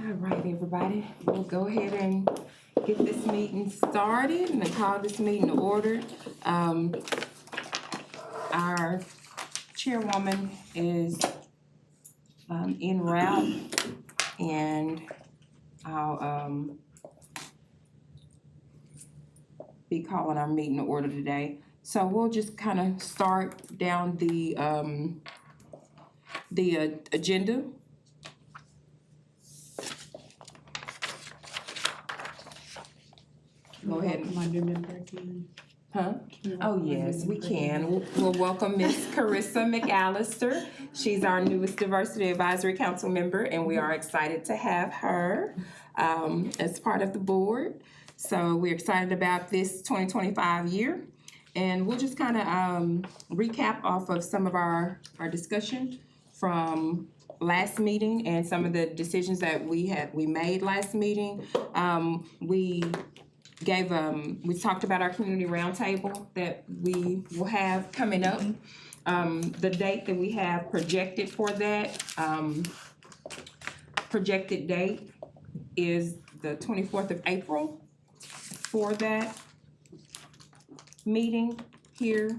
All right, everybody, we'll go ahead and get this meeting started and call this meeting to order. Our chairwoman is en route, and I'll be calling our meeting to order today. So we'll just kind of start down the agenda. Go ahead. My new member again. Huh? Oh, yes, we can. We'll welcome Ms. Carissa McAllister. She's our newest Diversity Advisory Council member, and we are excited to have her as part of the board. So we're excited about this 2025 year. And we'll just kind of recap off of some of our discussion from last meeting and some of the decisions that we made last meeting. We talked about our community roundtable that we will have coming up. The date that we have projected for that, projected date is the 24th of April for that meeting here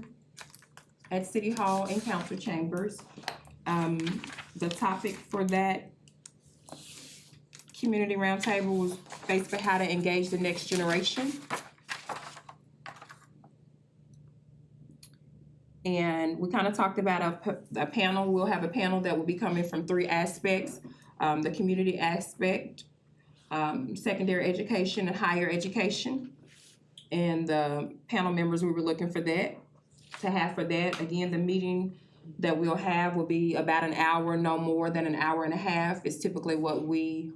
at City Hall and Council Chambers. The topic for that community roundtable was basically how to engage the next generation. And we kind of talked about a panel. We'll have a panel that will be coming from three aspects: the community aspect, secondary education, and higher education. And the panel members, we were looking for that, to have for that. Again, the meeting that we'll have will be about an hour, no more than an hour and a half. It's typically what we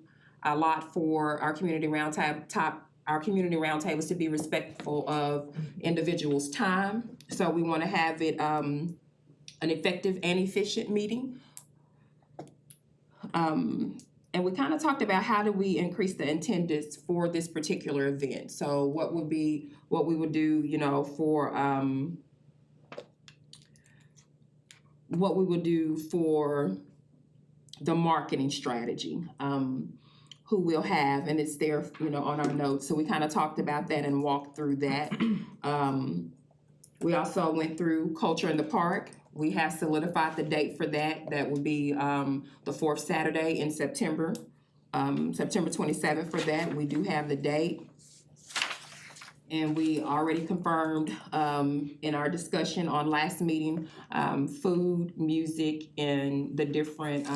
allot for our community roundtable. Our community roundtables to be respectful of individuals' time. So we want to have it an effective and efficient meeting. And we kind of talked about how do we increase the attendance for this particular event. So what we would do, you know, for what we would do for the marketing strategy, who we'll have, and it's there, you know, on our notes. So we kind of talked about that and walked through that. We also went through culture in the park. We have solidified the date for that. That would be the fourth Saturday in September, September 27th for that. We do have the date. And we already confirmed in our discussion on last meeting, food, music, and the different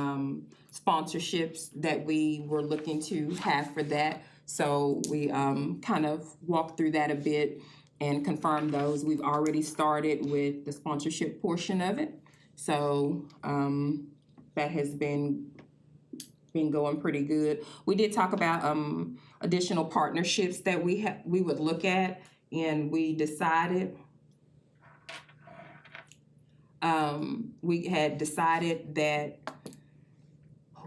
sponsorships that we were looking to have for that. So we kind of walked through that a bit and confirmed those. We've already started with the sponsorship portion of it. So that has been going pretty good. We did talk about additional partnerships that we would look at, and we decided we had decided that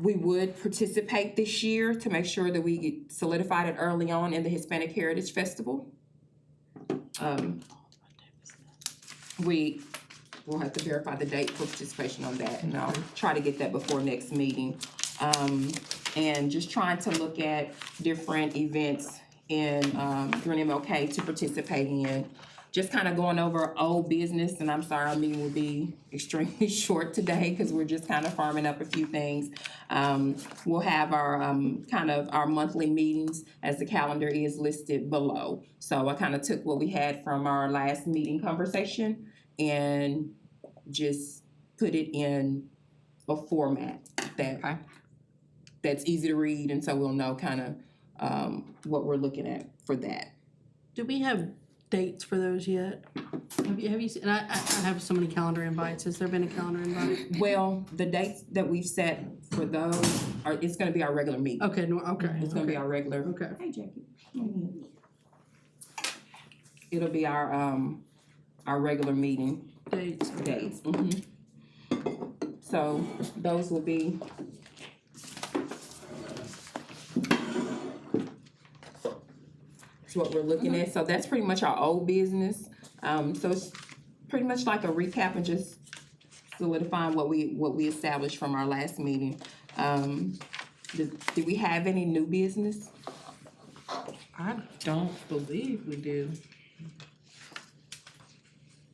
we would participate this year to make sure that we solidified it early on in the Hispanic Heritage Festival. We'll have to verify the date for participation on that, and I'll try to get that before next meeting. And just trying to look at different events in during MLK to participate in. Just kind of going over old business, and I'm sorry our meeting will be extremely short today because we're just kind of farming up a few things. We'll have our kind of our monthly meetings as the calendar is listed below. So I kind of took what we had from our last meeting conversation and just put it in a format that's easy to read, and so we'll know kind of what we're looking at for that. Do we have dates for those yet? Have you seen? And I have so many calendar invites. Has there been a calendar invite? Well, the dates that we've set for those it's going to be our regular meeting. Okay. No. Okay. It's going to be our regular. Okay. Hey, Jackie. It'll be our regular meeting Dates. Mm-hmm. So those will be. That's what we're looking at. So that's pretty much our old business. So it's pretty much like a recap and just solidifying what we established from our last meeting. Do we have any new business? I don't believe we do.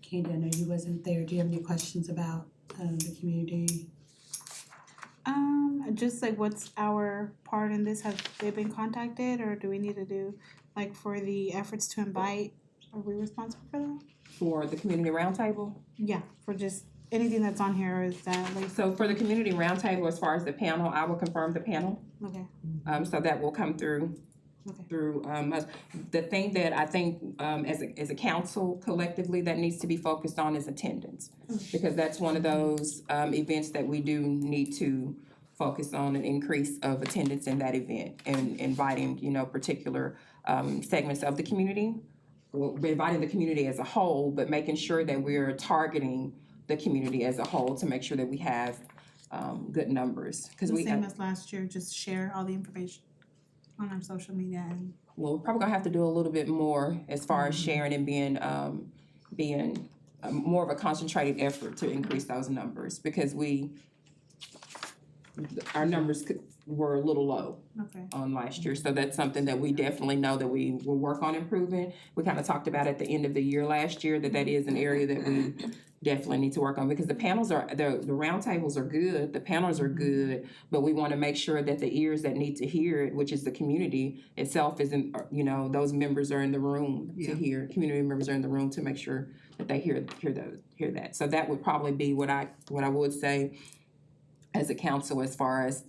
Candy, I know you wasn't there. Do you have any questions about the community? Just like what's our part in this? Have they been contacted or do we need to do like for the efforts to invite? Are we responsible for that? For the community roundtable? Yeah, for just anything that's on here, is that like, So for the community roundtable, as far as the panel, I will confirm the panel. okay, So that will come through okay. us. The thing that I think, as a council collectively that needs to be focused on is attendance. Because that's one of those, events that we do need to focus on an increase of attendance in that event and inviting, particular, segments of the community. Well, we're inviting the community as a whole, but making sure that we're targeting the community as a whole to make sure that we have, good numbers. Cause The same as last year, just share all the information on our social media and. Well, we're probably gonna have to do a little bit more as far as sharing and being more of a concentrated effort to increase those numbers because our numbers were a little low Okay. on last year, so that's something that we definitely know that we will work on improving. We kind of talked about at the end of the year last year that is an area that we definitely need to work on because the panels the roundtables are good, the panels are good, but we want to make sure that the ears that need to hear it, which is the community itself, isn't those members are in the room to hear. Community members are in the room to make sure that they hear that. So that would probably be what I would say as a council as far as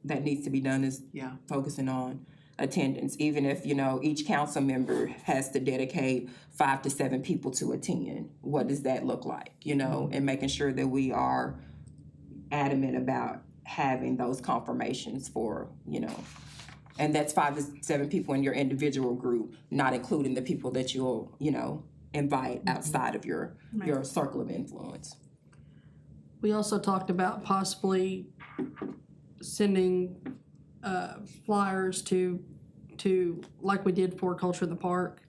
that needs to be done is focusing on attendance, even if, each council member has to dedicate 5 to 7 people to attend. What does that look like, and making sure that we are adamant about having those confirmations for, and that's 5 to 7 people in your individual group, not including the people that you'll, invite outside of your circle of influence. We also talked about possibly sending flyers to like we did for Culture in the Park.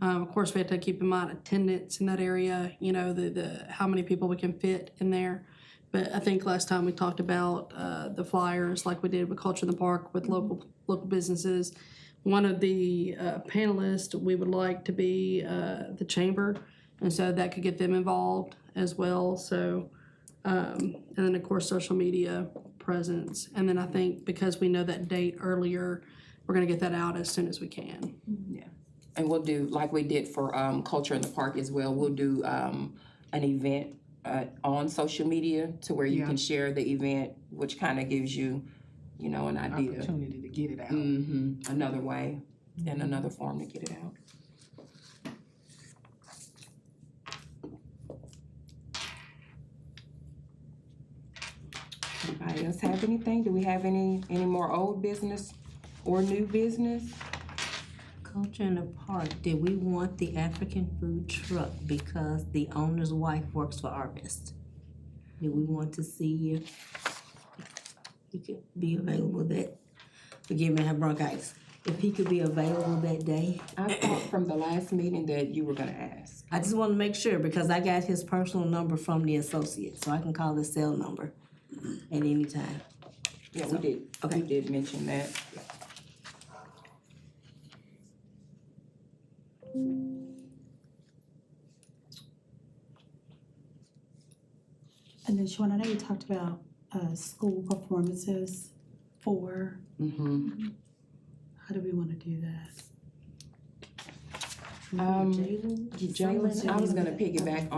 Of course, we have to keep in mind attendance in that area, the how many people we can fit in there. But I think last time we talked about the flyers like we did with Culture in the Park with local businesses. One of the panelists we would like to be the chamber, and so that could get them involved as well. So, and then of course social media presence, and then I think because we know that date earlier, we're gonna get that out as soon as we can. Yeah, and we'll do like we did for Culture in the Park as well. We'll do an event on social media to where you can share the event, which kind of gives you, an idea. Opportunity to get it out. Another way and another form to get it out. Anybody else have anything? Do we have any more old business or new business? Culture in the Park, did we want the African food truck because the owner's wife works for Harvest? Did we want to see if he could be available forgive me, I have bronchitis. If he could be available that day? I thought from the last meeting that you were gonna ask. I just want to make sure because I got his personal number from the associate, so I can call his cell number at any time. Yeah, we did. Okay. We did mention that. And then Shawn, I know you talked about school performances for. How do we want to do that? Jalen, I was gonna piggyback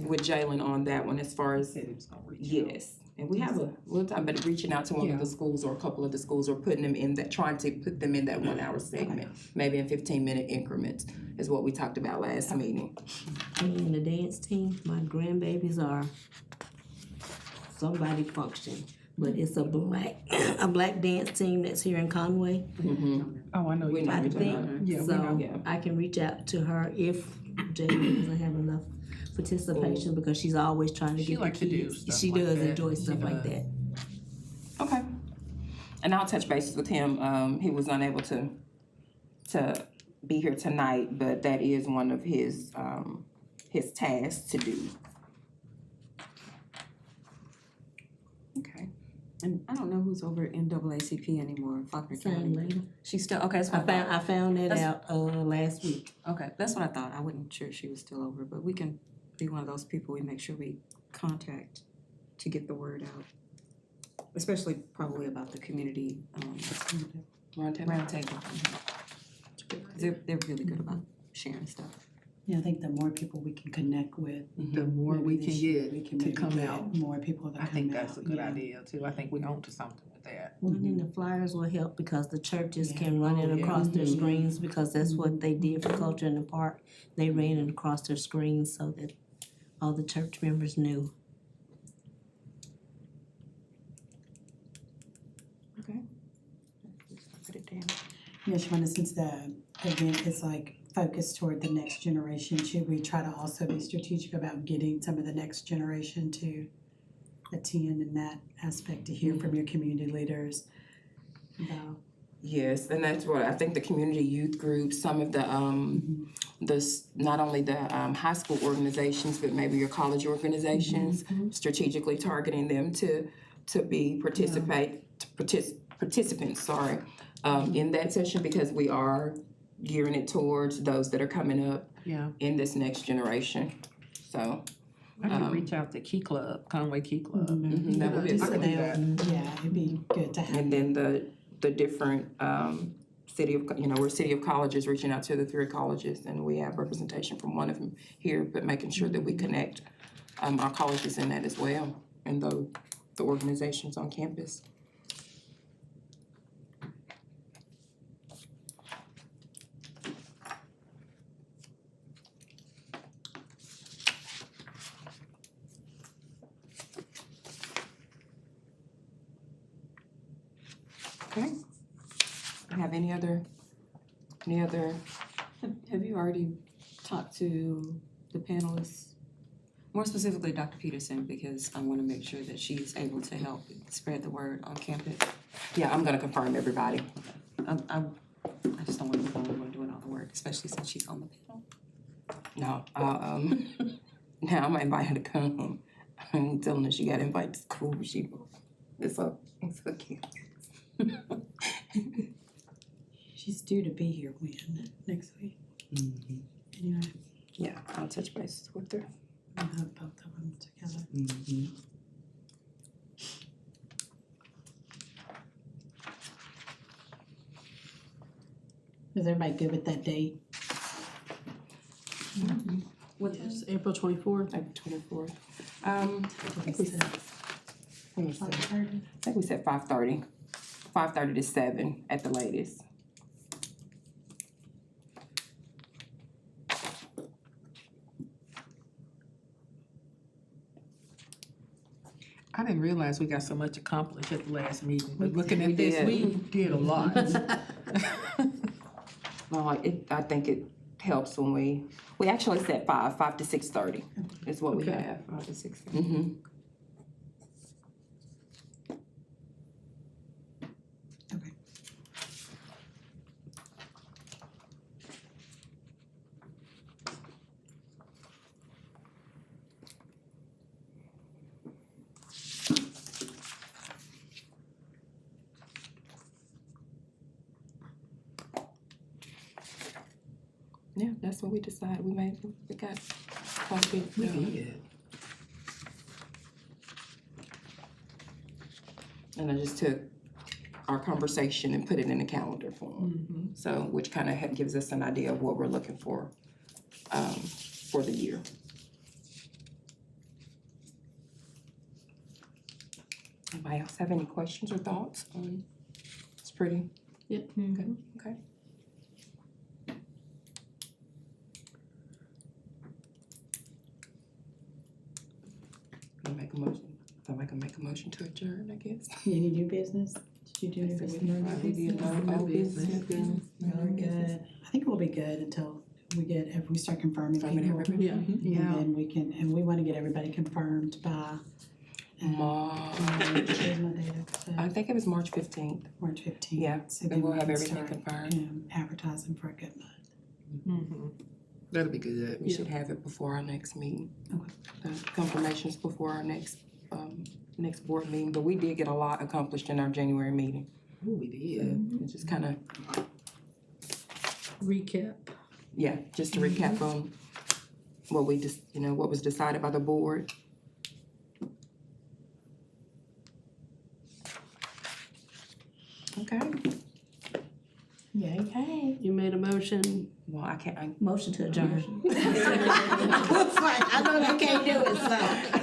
with Jalen on that one as far as, Said he was gonna reach out. yes. And we have we'll talk about reaching out to one of the schools or a couple of the schools or putting them in that, trying to put them in that 1 hour segment, maybe in 15-minute increments is what we talked about last meeting. Me and the dance team, my grandbabies are somebody function, but it's a black dance team that's here in Conway. Oh, I know We you know I you're talking talking about. think, Yeah, we so know. I can reach out to her if Jaylee doesn't have enough participation because she's always trying to She get the like to do kids. stuff She like does that. enjoy She stuff like does. that. Okay. And I'll touch bases with him. He was unable to be here tonight, but that is one of his tasks to do. Okay. And I don't know who's over at NAACP anymore, Faulkner Same County. lady. She's still, okay, that's I what I found that That's- out, last week. Okay, that's what I thought. I wasn't sure she was still over, but we can be one of those people we make sure we contact to get the word out. Especially probably about the community, roundtable. They're really good about sharing stuff. Yeah, I think the more people we can connect with. The more we maybe can this year get we can to maybe come get out. More people to come I out. think that's a good yeah. idea too. I think we on to something with that. I think the flyers will help because the churches Yeah. can run it Oh, yeah. across their screens, because that's what they did for Culture in the Park. They ran it across their screens so that all the church members knew. Okay. Put it down. Yeah, Shawana, since the event is like focused toward the next generation, should we try to also be strategic about getting some of the next generation to attend in that aspect, to hear from your community leaders about? Yes, and that's what I think the community youth groups, some of the not only the high school organizations, but maybe your college organizations, strategically targeting them to be participants, in that session, because we are gearing it towards those that are coming up Yeah. in this next generation. So I could reach out to Key Club, Conway Key Club. that would be a I good could one. do that. Yeah, it'd be good to have. And then the different we're City of Colleges reaching out to the 3 colleges, and we have representation from one of them here, but making sure that we connect our colleges in that as well, and the organizations on campus. Okay. Have any other? Have you already talked to the panelists? More specifically, Dr. Peterson, because I wanna make sure that she's able to help spread the word on campus. Yeah, I'm gonna confirm everybody. I just don't wanna be the only one doing all the work, especially since she's on the panel. No, now I'm gonna invite her to come. I'm telling her she got invited to school. It's okay. She's due to be here when, next week? Anyway, Yeah, I'll touch base with her. we'll have both of them together. Is everybody good with that date? Yes, April 24th. April 24th. I think we said, let me see. 5:30? I think we said 5:30. 5:30 to 7 at the latest. I didn't realize we got so much accomplished at the last meeting, but looking We at this, did. we did a lot. No, I think it helps when we actually said 5 to 6:30 is what we Okay. have. 5 to 6. Mm-hmm. Okay. Yeah, that's what we decided. We got quite a bit We done. did. And I just took our conversation and put it in a calendar form. So, which kind of gives us an idea of what we're looking for the year. Anybody else have any questions or thoughts? It's pretty. Yep. Good. Okay. I can make a motion to adjourn, I guess. Any new business? Did you do new business? Old business. Very good. I think we'll be good until if we start confirming Confirming people. everybody. Yeah. And Yeah. then we wanna get everybody confirmed by, March, here's my data, I think it was March 15th. March 15th. Yeah, So and then we'll we have can everything start, confirmed. advertising for a good month. That'll be good. We should have it before our next meeting. Okay. The confirmations before our next next board meeting, but we did get a lot accomplished in our January meeting. Ooh, we did. It just kinda, Recap. yeah, just to recap on what we just, what was decided by the board. Okay, Yay. You made a motion. well, I can't, Motion to adjourn. It's like, I know you can't do it, so.